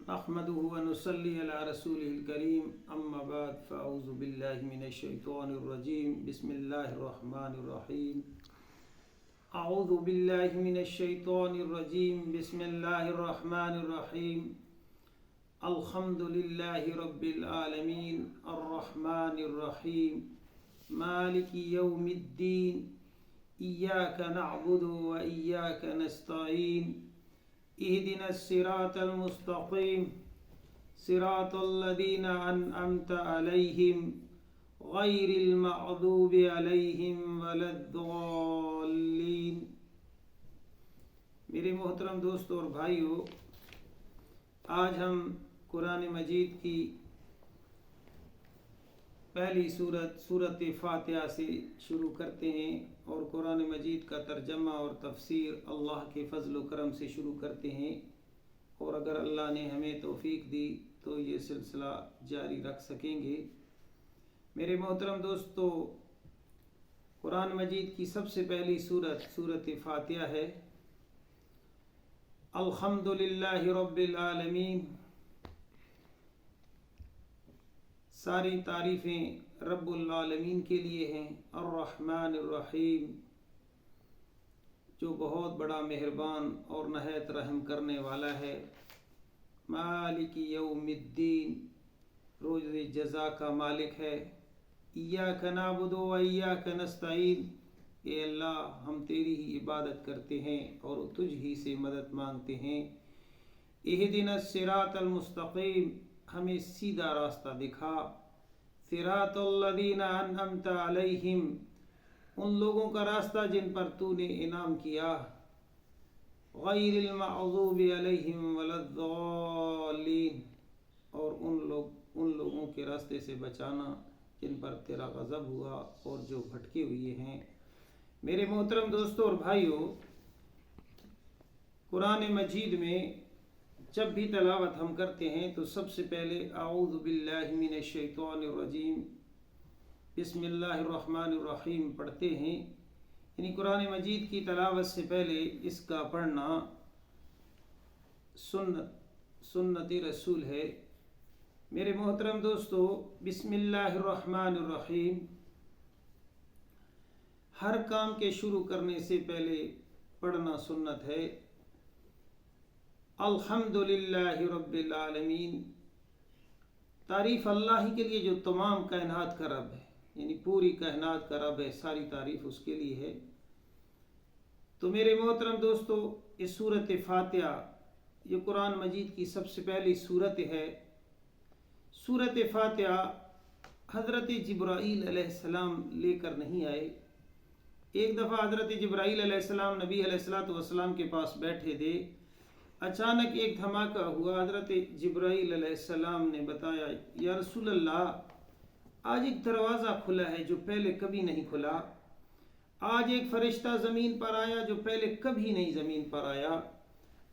نحمده ونصلي على رسوله الكريم أما بعد فأعوذ بالله من الشيطان الرجيم بسم الله الرحمن الرحيم أعوذ بالله من الشيطان الرجيم بسم الله الرحمن الرحيم الحمد لله رب العالمين الرحمن الرحيم مالك يوم الدين إياك نعبد وإياك نستعين اهدنا الصراط المستقيم صراط الذين أنعمت عليهم غير المغضوب عليهم ولا الضالين۔ میرے محترم دوستوں اور بھائیوں، آج ہم قرآن مجید کی پہلی سورت فاتحہ سے شروع کرتے ہیں اور قرآن مجید کا ترجمہ اور تفسیر اللہ کے فضل و کرم سے شروع کرتے ہیں، اور اگر اللہ نے ہمیں توفیق دی تو یہ سلسلہ جاری رکھ سکیں گے۔ میرے محترم دوستو، قرآن مجید کی سب سے پہلی سورت فاتحہ ہے۔ الحمدللہ رب العالمین، ساری تعریفیں رب العالمین کے لیے ہیں۔ الرحمن الرحیم، جو بہت بڑا مہربان اور نہایت رحم کرنے والا ہے۔ مالک یوم الدین، روز جزا کا مالک ہے۔ ایاک نعبد و ایاک نستعین، اے اللہ ہم تیری ہی عبادت کرتے ہیں اور تجھ ہی سے مدد مانگتے ہیں۔ اہدنا الصراط المستقیم، ہمیں سیدھا راستہ دکھا۔ صراط الذین انعمت علیہم، ان لوگوں کا راستہ جن پر تو نے انعام کیا۔ غیر المغضوب علیہم ولا الضالین، اور ان لوگوں کے راستے سے بچانا جن پر تیرا غضب ہوا اور جو بھٹکے ہوئے ہیں۔ میرے محترم دوستوں اور بھائیوں، قرآن مجید میں جب بھی تلاوت ہم کرتے ہیں تو سب سے پہلے اعوذ باللہ من الشیطان الرجیم بسم اللہ الرحمن الرحیم پڑھتے ہیں، یعنی قرآن مجید کی تلاوت سے پہلے اس کا پڑھنا سنت رسول ہے۔ میرے محترم دوستو، بسم اللہ الرحمن الرحیم ہر کام کے شروع کرنے سے پہلے پڑھنا سنت ہے۔ الحمدللہ رب العالمین، تعریف اللہ ہی کے لیے جو تمام کائنات کا رب ہے، یعنی پوری کائنات کا رب ہے، ساری تعریف اس کے لیے ہے۔ تو میرے محترم دوستو، اس سورت فاتحہ یہ قرآن مجید کی سب سے پہلی سورت ہے۔ سورت فاتحہ حضرت جبرائیل علیہ السلام لے کر نہیں آئے۔ ایک دفعہ حضرت جبرائیل علیہ السلام نبی علیہ السلام کے پاس بیٹھے تھے، اچانک ایک دھماکہ ہوا۔ حضرت جبرائیل علیہ السلام نے بتایا، یا رسول اللہ، آج ایک دروازہ کھلا ہے جو پہلے کبھی نہیں کھلا۔ آج ایک فرشتہ زمین پر آیا جو پہلے کبھی نہیں زمین پر آیا،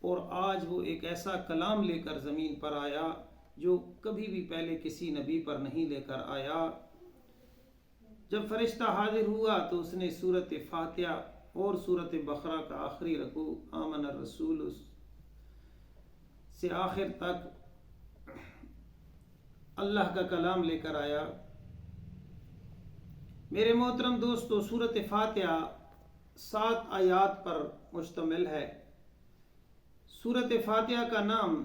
اور آج وہ ایک ایسا کلام لے کر زمین پر آیا جو کبھی بھی پہلے کسی نبی پر نہیں لے کر آیا۔ جب فرشتہ حاضر ہوا تو اس نے سورت فاتحہ اور سورت بقرہ کا آخری رکوع آمن الرسول سے آخر تک اللہ کا کلام لے کر آیا۔ میرے محترم دوستو، سورت فاتحہ 7 آیات پر مشتمل ہے۔ سورت فاتحہ کا نام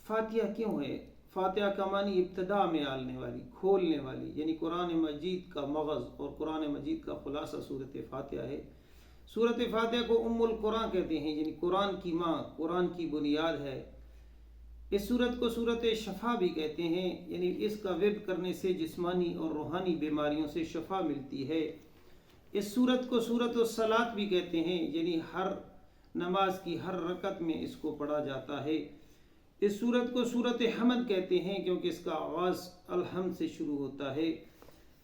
فاتحہ کیوں ہے؟ فاتحہ کا معنی ابتدا میں ڈالنے والی، کھولنے والی، یعنی قرآن مجید کا مغز اور قرآن مجید کا خلاصہ سورت فاتحہ ہے۔ سورت فاتحہ کو ام القرآن کہتے ہیں، یعنی قرآن کی ماں، قرآن کی بنیاد ہے۔ اس سورت کو سورت شفا بھی کہتے ہیں، یعنی اس کا ورد کرنے سے جسمانی اور روحانی بیماریوں سے شفا ملتی ہے۔ اس سورت کو سورت الصلاۃ بھی کہتے ہیں، یعنی ہر نماز کی ہر رکعت میں اس کو پڑھا جاتا ہے۔ اس سورت کو سورت حمد کہتے ہیں کیونکہ اس کا آغاز الحمد سے شروع ہوتا ہے۔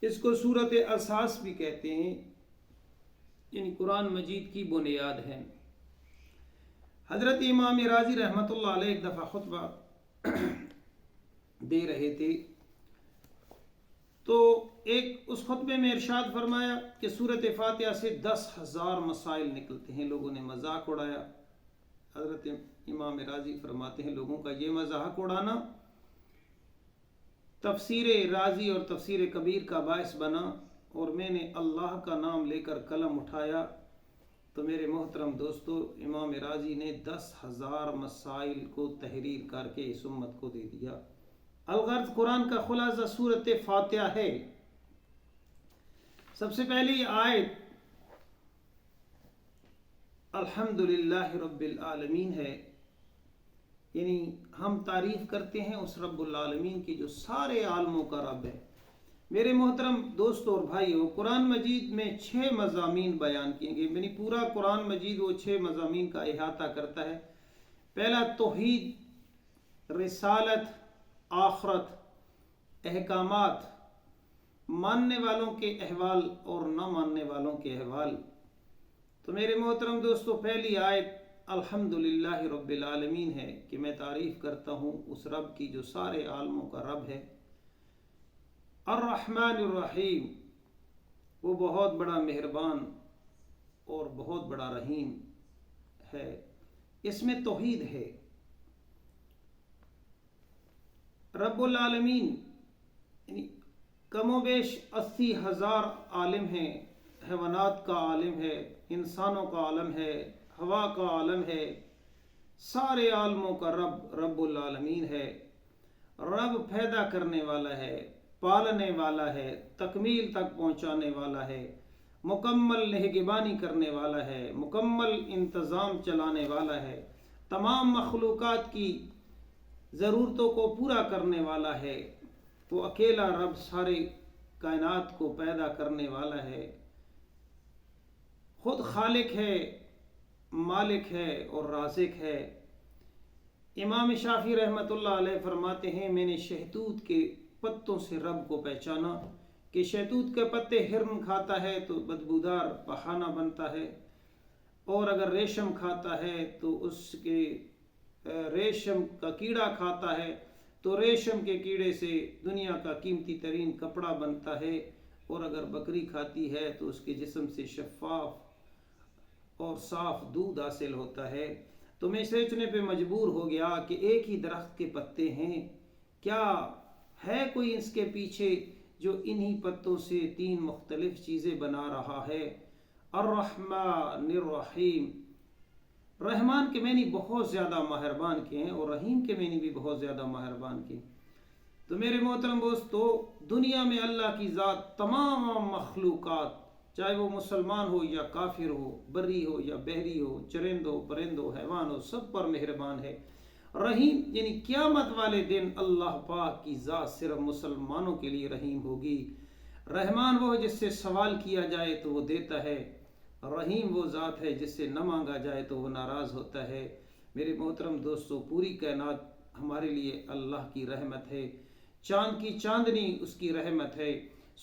اس کو سورت اساس بھی کہتے ہیں، یعنی قرآن مجید کی بنیاد ہے۔ حضرت امام راضی رحمۃ اللہ علیہ ایک دفعہ خطبہ دے رہے تھے تو اس خطبے میں ارشاد فرمایا کہ سورت فاتحہ سے 10,000 مسائل نکلتے ہیں۔ لوگوں نے مذاق اڑایا، حضرت امام رازی فرماتے ہیں لوگوں کا یہ مذاق اڑانا تفسیر رازی اور تفسیر کبیر کا باعث بنا، اور میں نے اللہ کا نام لے کر قلم اٹھایا تو میرے محترم دوستو امام رازی نے 10,000 مسائل کو تحریر کر کے اس امت کو دے دیا۔ الغرض قرآن کا خلاصہ سورۃ فاتحہ ہے۔ سب سے پہلی آیت الحمدللہ رب العالمین ہے، یعنی ہم تعریف کرتے ہیں اس رب العالمین کی جو سارے عالموں کا رب ہے۔ میرے محترم دوستو اور بھائیو، قرآن مجید میں 6 مضامین بیان کیے گئے، یعنی پورا قرآن مجید وہ 6 مضامین کا احاطہ کرتا ہے۔ پہلا توحید، رسالت، آخرت، احکامات، ماننے والوں کے احوال اور نہ ماننے والوں کے احوال۔ تو میرے محترم دوستو پہلی آیت الحمدللہ رب العالمین ہے کہ میں تعریف کرتا ہوں اس رب کی جو سارے عالموں کا رب ہے۔ الرحمن الرحیم، وہ بہت بڑا مہربان اور بہت بڑا رحیم ہے، اس میں توحید ہے۔ رب العالمین یعنی کم و بیش 80,000 عالم ہیں، حیوانات کا عالم ہے، انسانوں کا عالم ہے، ہوا کا عالم ہے، سارے عالموں کا رب رب العالمین ہے۔ رب پیدا کرنے والا ہے، پالنے والا ہے، تکمیل تک پہنچانے والا ہے، مکمل نگہبانی کرنے والا ہے، مکمل انتظام چلانے والا ہے، تمام مخلوقات کی ضرورتوں کو پورا کرنے والا ہے۔ وہ اکیلا رب سارے کائنات کو پیدا کرنے والا ہے، خود خالق ہے، مالک ہے اور رازق ہے۔ امام شافعی رحمۃ اللہ علیہ فرماتے ہیں میں نے شہتوت کے پتوں سے رب کو پہچانا کہ شہتوت کے پتے ہرن کھاتا ہے تو بدبودار پخانہ بنتا ہے، اور اگر ریشم کھاتا ہے تو اس کے ریشم کا کیڑا کھاتا ہے تو ریشم کے کیڑے سے دنیا کا قیمتی ترین کپڑا بنتا ہے، اور اگر بکری کھاتی ہے تو اس کے جسم سے شفاف اور صاف دودھ حاصل ہوتا ہے۔ تو میں سوچنے پہ مجبور ہو گیا کہ ایک ہی درخت کے پتے ہیں، کیا ہے کوئی اس کے پیچھے جو انہی پتوں سے 3 مختلف چیزیں بنا رہا ہے؟ الرحمن الرحیم، رحمان کے معنی بہت زیادہ مہربان کے ہیں اور رحیم کے معنی بھی بہت زیادہ مہربان کے۔ تو میرے محترم دوستو دنیا میں اللہ کی ذات تمام مخلوقات چاہے وہ مسلمان ہو یا کافر ہو، بری ہو یا بحری ہو، چرند ہو، پرند ہو، حیوان ہو، سب پر مہربان ہے۔ رحیم یعنی قیامت والے دن اللہ پاک کی ذات صرف مسلمانوں کے لیے رحیم ہوگی۔ رحمان وہ جس سے سوال کیا جائے تو وہ دیتا ہے، رحیم وہ ذات ہے جس سے نہ مانگا جائے تو وہ ناراض ہوتا ہے۔ میرے محترم دوستو پوری کائنات ہمارے لیے اللہ کی رحمت ہے، چاند کی چاندنی اس کی رحمت ہے،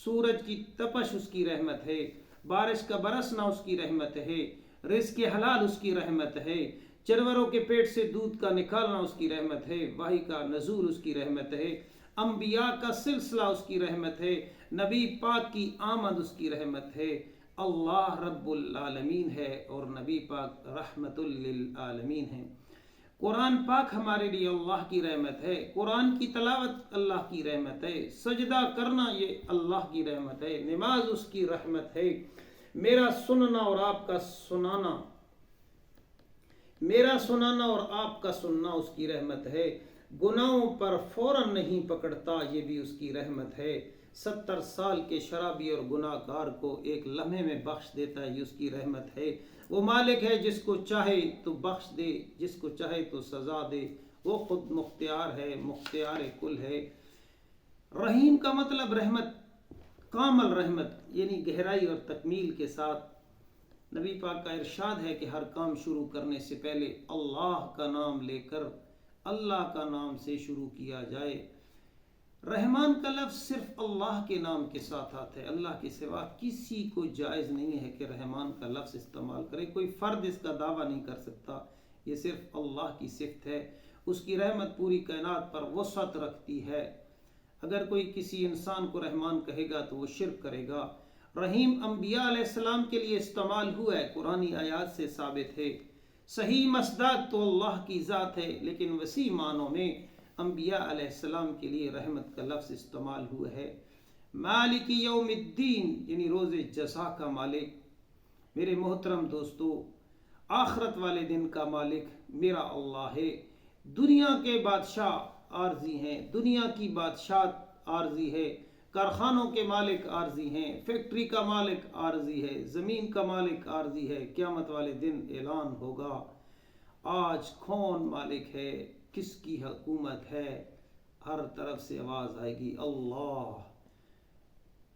سورج کی تپش اس کی رحمت ہے، بارش کا برسنا اس کی رحمت ہے، رزق حلال اس کی رحمت ہے، جانوروں کے پیٹ سے دودھ کا نکالنا اس کی رحمت ہے، وحی کا نزول اس کی رحمت ہے، انبیاء کا سلسلہ اس کی رحمت ہے، نبی پاک کی آمد اس کی رحمت ہے۔ اللہ رب العالمین ہے اور نبی پاک رحمت للعالمین ہے۔ قرآن پاک ہمارے لیے اللہ کی رحمت ہے، قرآن کی تلاوت اللہ کی رحمت ہے، سجدہ کرنا یہ اللہ کی رحمت ہے، نماز اس کی رحمت ہے، میرا سننا اور آپ کا سنانا، میرا سنانا اور آپ کا سننا اس کی رحمت ہے، گناہوں پر فوراً نہیں پکڑتا یہ بھی اس کی رحمت ہے، 70 سال کے شرابی اور گناہ گار کو ایک لمحے میں بخش دیتا ہے یہ اس کی رحمت ہے۔ وہ مالک ہے جس کو چاہے تو بخش دے، جس کو چاہے تو سزا دے، وہ خود مختار ہے، مختار کل ہے۔ رحیم کا مطلب رحمت، کامل رحمت یعنی گہرائی اور تکمیل کے ساتھ۔ نبی پاک کا ارشاد ہے کہ ہر کام شروع کرنے سے پہلے اللہ کا نام لے کر اللہ کا نام سے شروع کیا جائے۔ رحمان کا لفظ صرف اللہ کے نام کے ساتھ آتا ہے، اللہ کے سوا کسی کو جائز نہیں ہے کہ رحمان کا لفظ استعمال کرے، کوئی فرد اس کا دعویٰ نہیں کر سکتا، یہ صرف اللہ کی صفت ہے۔ اس کی رحمت پوری کائنات پر وسعت رکھتی ہے، اگر کوئی کسی انسان کو رحمان کہے گا تو وہ شرک کرے گا۔ رحیم انبیاء علیہ السلام کے لیے استعمال ہوا ہے، قرآنی آیات سے ثابت ہے۔ صحیح مصداق تو اللہ کی ذات ہے، لیکن وسیع معنوں میں انبیاء علیہ السلام کے لیے رحمت کا لفظ استعمال ہوا ہے۔ مالک یوم الدین یعنی روز جزا کا مالک۔ میرے محترم دوستو، آخرت والے دن کا مالک میرا اللہ ہے۔ دنیا کے بادشاہ عارضی ہیں، دنیا کی بادشاہت عارضی ہے، کارخانوں کے مالک عارضی ہیں، فیکٹری کا مالک عارضی ہے، زمین کا مالک عارضی ہے۔ قیامت والے دن اعلان ہوگا آج کون مالک ہے، کس کی حکومت ہے۔ ہر طرف سے آواز آئے گی اللہ۔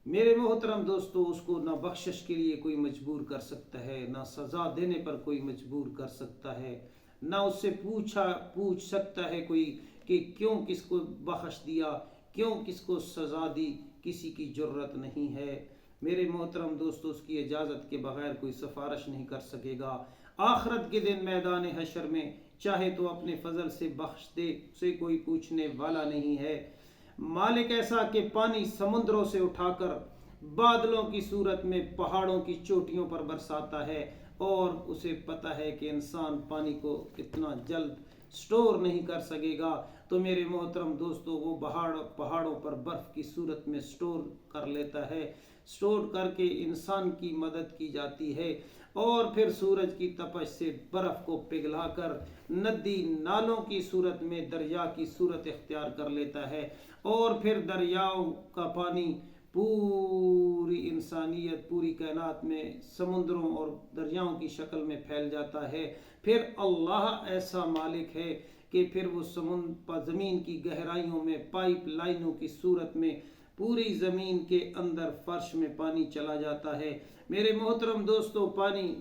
میرے محترم دوستو، اس کو نہ بخشش کے لیے کوئی مجبور کر سکتا ہے، نہ سزا دینے پر کوئی مجبور کر سکتا ہے، نہ اس سے پوچھ سکتا ہے کوئی کہ کیوں کس کو بخش دیا، کیوں کس کو سزا دی۔ کسی کی جرت نہیں ہے۔ میرے محترم دوستو، اس کی اجازت کے بغیر کوئی سفارش نہیں کر سکے گا۔ آخرت کے دن میدان حشر میں چاہے تو اپنے فضل سے بخش دے، اسے کوئی پوچھنے والا نہیں ہے۔ مالک ایسا کہ پانی سمندروں سے اٹھا کر بادلوں کی صورت میں پہاڑوں کی چوٹیوں پر برساتا ہے، اور اسے پتہ ہے کہ انسان پانی کو اتنا جلد سٹور نہیں کر سکے گا، تو میرے محترم دوستو وہ پہاڑوں پر برف کی صورت میں سٹور کر لیتا ہے، سٹور کر کے انسان کی مدد کی جاتی ہے، اور پھر سورج کی تپش سے برف کو پگھلا کر ندی نالوں کی صورت میں دریا کی صورت اختیار کر لیتا ہے، اور پھر دریاؤں کا پانی پوری انسانیت، پوری کائنات میں سمندروں اور دریاؤں کی شکل میں پھیل جاتا ہے۔ پھر اللہ ایسا مالک ہے کہ پھر وہ زمین کی گہرائیوں میں پائپ لائنوں کی صورت میں پوری زمین کے اندر فرش میں پانی چلا جاتا ہے۔ میرے محترم دوستو، پانی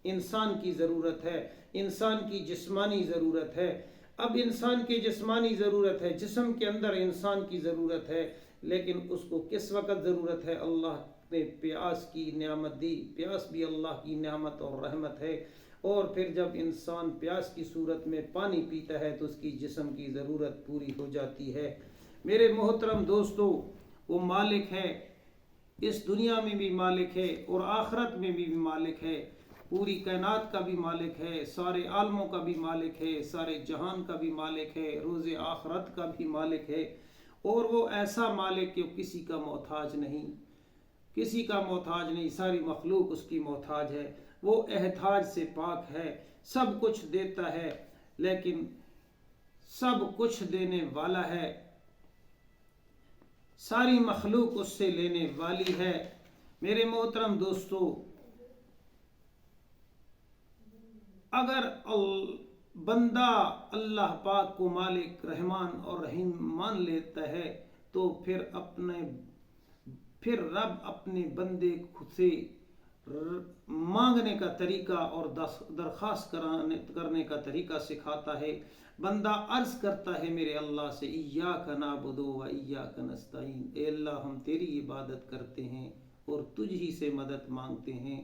انسان کی ضرورت ہے، انسان کی جسمانی ضرورت ہے۔ اب انسان کی جسمانی ضرورت ہے، جسم کے اندر انسان کی ضرورت ہے، لیکن اس کو کس وقت ضرورت ہے؟ اللہ نے پیاس کی نعمت دی، پیاس بھی اللہ کی نعمت اور رحمت ہے، اور پھر جب انسان پیاس کی صورت میں پانی پیتا ہے تو اس کی جسم کی ضرورت پوری ہو جاتی ہے۔ میرے محترم دوستو، وہ مالک ہے، اس دنیا میں بھی مالک ہے اور آخرت میں بھی مالک ہے، پوری کائنات کا بھی مالک ہے، سارے عالموں کا بھی مالک ہے، سارے جہان کا بھی مالک ہے، روز آخرت کا بھی مالک ہے، اور وہ ایسا مالک کہ کسی کا محتاج نہیں، کسی کا محتاج نہیں، ساری مخلوق اس کی محتاج ہے۔ وہ احتاج سے پاک ہے، سب کچھ دیتا ہے، لیکن سب کچھ دینے والا ہے، ساری مخلوق اس سے لینے والی ہے۔ میرے محترم دوستو، اگر بندہ اللہ پاک کو مالک، رحمان اور رحیم مان لیتا ہے تو پھر رب اپنے بندے سے مانگنے کا طریقہ اور درخواست کرنے کا طریقہ سکھاتا ہے۔ بندہ عرض کرتا ہے میرے اللہ سے، ایاک نعبد و ایاک نستعین، اے اللہ ہم تیری عبادت کرتے ہیں اور تجھ ہی سے مدد مانگتے ہیں۔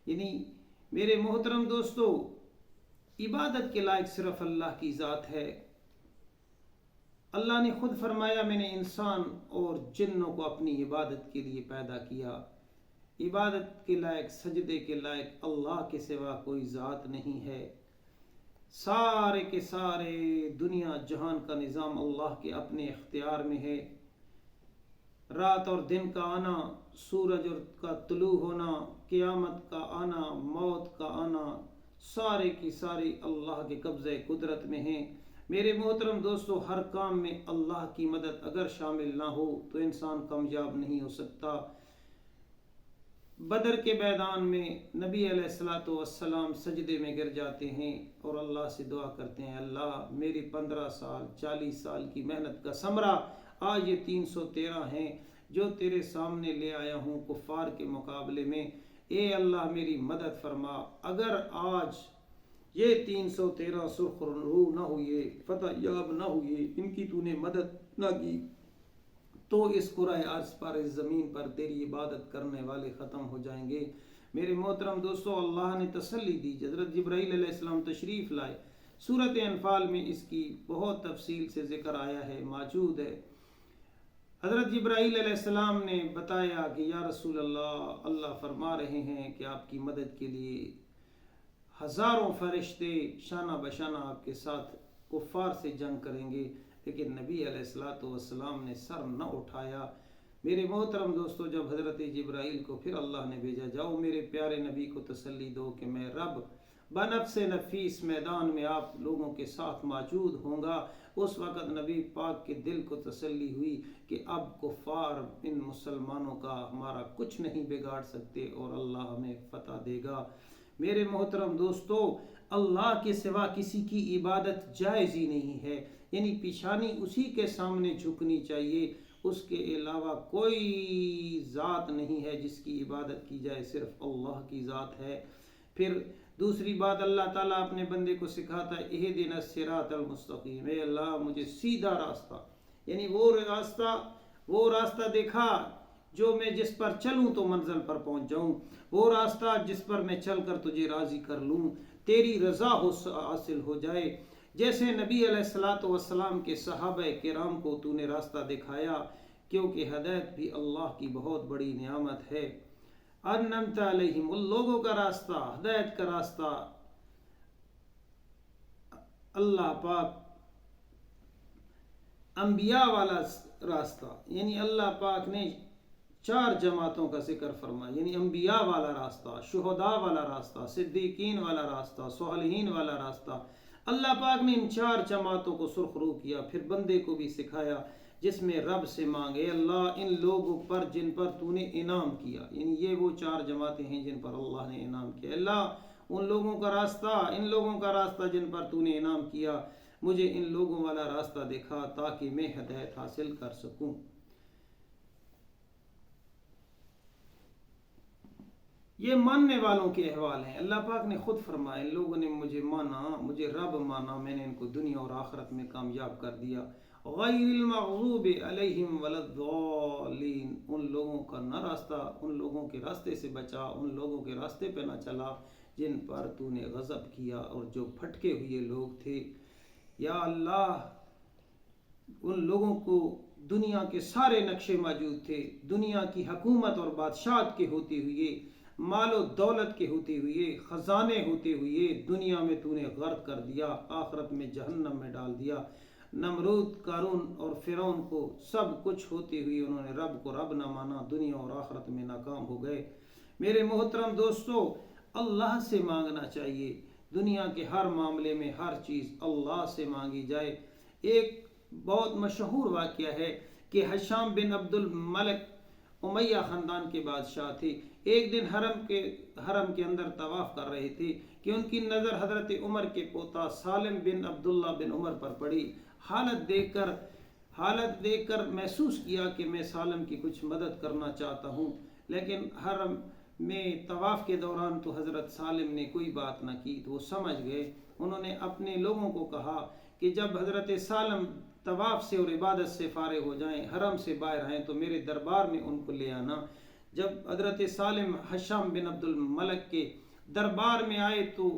یعنی میرے محترم دوستو، عبادت کے لائق صرف اللہ کی ذات ہے۔ اللہ نے خود فرمایا، میں نے انسان اور جنوں کو اپنی عبادت کے لیے پیدا کیا۔ عبادت کے لائق، سجدے کے لائق اللہ کے سوا کوئی ذات نہیں ہے۔ سارے کے سارے دنیا جہان کا نظام اللہ کے اپنے اختیار میں ہے۔ رات اور دن کا آنا، سورج کا طلوع ہونا، قیامت کا آنا، موت کا آنا، سارے کی ساری اللہ کے قبضے قدرت میں ہیں۔ میرے محترم دوستو، ہر کام میں اللہ کی مدد اگر شامل نہ ہو تو انسان کامیاب نہیں ہو سکتا۔ بدر کے میدان میں نبی علیہ السلام سجدے میں گر جاتے ہیں اور اللہ سے دعا کرتے ہیں، اللہ میری 15 سال 40 سال کی محنت کا ثمرہ آج یہ 313 ہیں جو تیرے سامنے لے آیا ہوں کفار کے مقابلے میں، اے اللہ میری مدد فرما۔ اگر آج یہ 313 سرخ رو نہ ہوئے، فتح یاب نہ ہوئے، ان کی تو نے مدد نہ کی، تو اس کرۂ ارض پر، اس زمین پر تیری عبادت کرنے والے ختم ہو جائیں گے۔ میرے محترم دوستو، اللہ نے تسلی دی، حضرت جبرائیل علیہ السلام تشریف لائے۔ سورۃ انفال میں اس کی بہت تفصیل سے ذکر آیا ہے، موجود ہے۔ حضرت جبرائیل علیہ السلام نے بتایا کہ یا رسول اللہ، اللہ فرما رہے ہیں کہ آپ کی مدد کے لیے ہزاروں فرشتے شانہ بشانہ آپ کے ساتھ کفار سے جنگ کریں گے، لیکن نبی علیہ الصلوۃ والسلام نے سر نہ اٹھایا۔ میرے محترم دوستو، جب حضرت جبرائیل کو پھر اللہ نے بھیجا، جاؤ میرے پیارے نبی کو تسلی دو کہ میں رب بنفس نفیس میدان میں آپ لوگوں کے ساتھ موجود ہوں گا، اس وقت نبی پاک کے دل کو تسلی ہوئی کہ اب کفار ان مسلمانوں کا ہمارا کچھ نہیں بگاڑ سکتے اور اللہ ہمیں فتح دے گا۔ میرے محترم دوستو، اللہ کے سوا کسی کی عبادت جائز ہی نہیں ہے، یعنی پیشانی اسی کے سامنے جھکنی چاہیے، اس کے علاوہ کوئی ذات نہیں ہے جس کی عبادت کی جائے، صرف اللہ کی ذات ہے۔ پھر دوسری بات، اللہ تعالیٰ اپنے بندے کو سکھاتا ہے، اہدنا الصراط المستقیم، اے اللہ مجھے سیدھا راستہ، یعنی وہ راستہ دکھا جو میں جس پر چلوں تو منزل پر پہنچ جاؤں، وہ راستہ جس پر میں چل کر تجھے راضی کر لوں، تیری رضا حاصل ہو جائے۔ جیسے نبی علیہ الصلوۃ والسلام کے صحابہ کرام کو تو نے راستہ دکھایا، کیونکہ ہدایت بھی اللہ کی بہت بڑی نعمت ہے۔ انعمت علیہم، ان لوگوں کا راستہ، ہدایت کا راستہ، اللہ پاک انبیاء والا راستہ، یعنی اللہ پاک نے 4 جماعتوں کا ذکر فرمایا، یعنی انبیاء والا راستہ، شہداء والا راستہ، صدیقین والا راستہ، صالحین والا راستہ۔ اللہ پاک نے ان 4 جماعتوں کو سرخرو کیا، پھر بندے کو بھی سکھایا جس میں رب سے مانگے، اللہ ان لوگوں پر جن پر تو نے انعام کیا، یعنی یہ وہ 4 جماعتیں ہیں جن پر اللہ نے انعام کیا، اللہ ان لوگوں کا راستہ، ان لوگوں کا راستہ جن پر تو نے انعام کیا، مجھے ان لوگوں والا راستہ دکھا تاکہ میں ہدایت حاصل کر سکوں۔ یہ ماننے والوں کے احوال ہیں۔ اللہ پاک نے خود فرمایا، ان لوگوں نے مجھے مانا، مجھے رب مانا، میں نے ان کو دنیا اور آخرت میں کامیاب کر دیا۔ غیر المغضوب علیہم ولا الضالین، ان لوگوں کا نہ راستہ، ان لوگوں کے راستے سے بچا، ان لوگوں کے راستے پہ نہ چلا جن پر تو نے غضب کیا اور جو بھٹکے ہوئے لوگ تھے۔ یا اللہ، ان لوگوں کو دنیا کے سارے نقشے موجود تھے، دنیا کی حکومت اور بادشاہت کے ہوتے ہوئے، مال و دولت کے ہوتے ہوئے، خزانے ہوتے ہوئے، دنیا میں تو نے غرق کر دیا، آخرت میں جہنم میں ڈال دیا۔ نمرود، قارون اور فرعون کو سب کچھ ہوتے ہوئے انہوں نے رب کو رب نہ مانا، دنیا اور آخرت میں ناکام ہو گئے۔ میرے محترم دوستو، اللہ سے مانگنا چاہیے، دنیا کے ہر معاملے میں ہر چیز اللہ سے مانگی جائے۔ ایک بہت مشہور واقعہ ہے کہ ہشام بن عبد الملک امیہ خاندان کے بادشاہ تھے، ایک دن حرم کے اندر طواف کر رہے تھے کہ ان کی نظر حضرت عمر کے پوتا سالم بن عبداللہ بن عمر پر پڑی۔ حالت دیکھ کر محسوس کیا کہ میں سالم کی کچھ مدد کرنا چاہتا ہوں، لیکن حرم میں طواف کے دوران تو حضرت سالم نے کوئی بات نہ کی، تو وہ سمجھ گئے۔ انہوں نے اپنے لوگوں کو کہا کہ جب حضرت سالم طواف سے اور عبادت سے فارغ ہو جائیں، حرم سے باہر آئیں تو میرے دربار میں ان کو لے آنا۔ جب حضرت سالم ہشام بن عبد الملک کے دربار میں آئے تو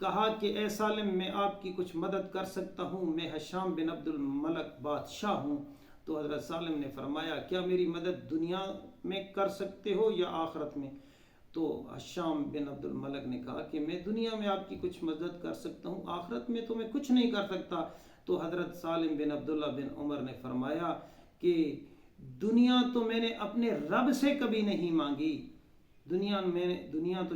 کہا کہ اے سالم، میں آپ کی کچھ مدد کر سکتا ہوں، میں ہشام بن عبد الملک بادشاہ ہوں۔ تو حضرت سالم نے فرمایا، کیا میری مدد دنیا میں کر سکتے ہو یا آخرت میں؟ تو ہشام بن عبد الملک نے کہا کہ میں دنیا میں آپ کی کچھ مدد کر سکتا ہوں، آخرت میں تو میں کچھ نہیں کر سکتا۔ تو حضرت سالم بن عبداللہ بن عمر نے فرمایا کہ دنیا تو میں نے اپنے رب سے کبھی نہیں مانگی، دنیا تو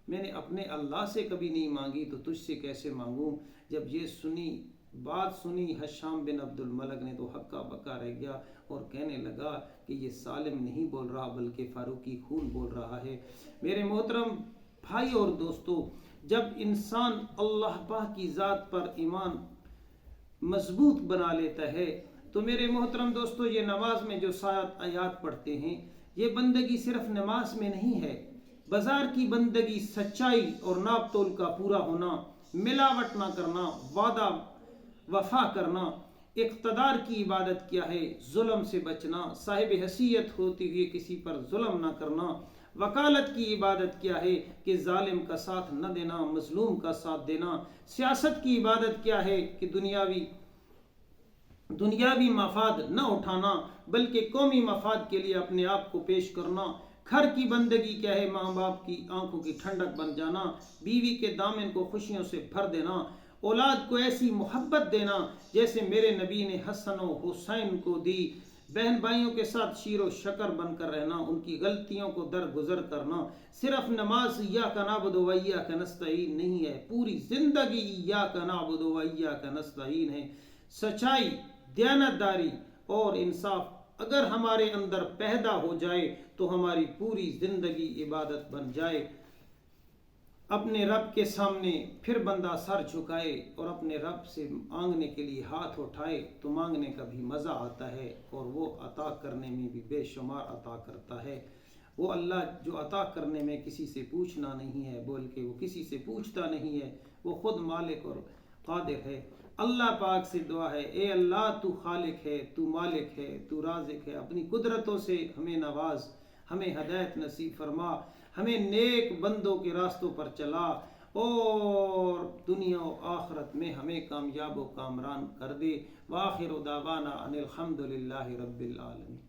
میں نے اپنے اللہ سے کبھی نہیں مانگی، تو تجھ سے کیسے مانگوں؟ جب یہ بات سنی ہشام بن عبد الملک نے تو ہکا بکا رہ گیا اور کہنے لگا کہ یہ سالم نہیں بول رہا بلکہ فاروقی خون بول رہا ہے۔ میرے محترم بھائی اور دوستو، جب انسان اللہ پاک کی ذات پر ایمان مضبوط بنا لیتا ہے تو میرے محترم دوستو، یہ نماز میں جو آیات پڑھتے ہیں، یہ بندگی صرف نماز میں نہیں ہے، بازار کی بندگی سچائی اور ناپ تول کا پورا ہونا، ملاوٹ نہ کرنا، وعدہ وفا کرنا۔ اقتدار کی عبادت کیا ہے؟ ظلم سے بچنا، صاحب حیثیت ہوتے ہوئے کسی پر ظلم نہ کرنا۔ وکالت کی عبادت کیا ہے؟ کہ ظالم کا ساتھ نہ دینا، مظلوم کا ساتھ دینا۔ سیاست کی عبادت کیا ہے؟ کہ دنیاوی مفاد نہ اٹھانا بلکہ قومی مفاد کے لیے اپنے آپ کو پیش کرنا۔ گھر کی بندگی کیا ہے؟ ماں باپ کی آنکھوں کی ٹھنڈک بن جانا، بیوی کے دامن کو خوشیوں سے بھر دینا، اولاد کو ایسی محبت دینا جیسے میرے نبی نے حسن و حسین کو دی، بہن بھائیوں کے ساتھ شیر و شکر بن کر رہنا، ان کی غلطیوں کو درگزر کرنا۔ صرف نماز ایاک نعبد و ایاک نستعین نہیں ہے، پوری زندگی ایاک نعبد و ایاک نستعین ہے۔ سچائی، دیانتداری اور انصاف اگر ہمارے اندر پیدا ہو جائے تو ہماری پوری زندگی عبادت بن جائے۔ اپنے رب کے سامنے پھر بندہ سر جھکائے اور اپنے رب سے مانگنے کے لیے ہاتھ اٹھائے تو مانگنے کا بھی مزہ آتا ہے، اور وہ عطا کرنے میں بھی بے شمار عطا کرتا ہے۔ وہ اللہ جو عطا کرنے میں کسی سے پوچھنا نہیں ہے، بلکہ وہ کسی سے پوچھتا نہیں ہے، وہ خود مالک اور قادر ہے۔ اللہ پاک سے دعا ہے، اے اللہ تو خالق ہے، تو مالک ہے، تو رازق ہے، اپنی قدرتوں سے ہمیں نواز، ہمیں ہدایت نصیب فرما، ہمیں نیک بندوں کے راستوں پر چلا، اور دنیا و آخرت میں ہمیں کامیاب و کامران کر دے۔ وآخر دعوانا ان الحمد للہ رب العالمین۔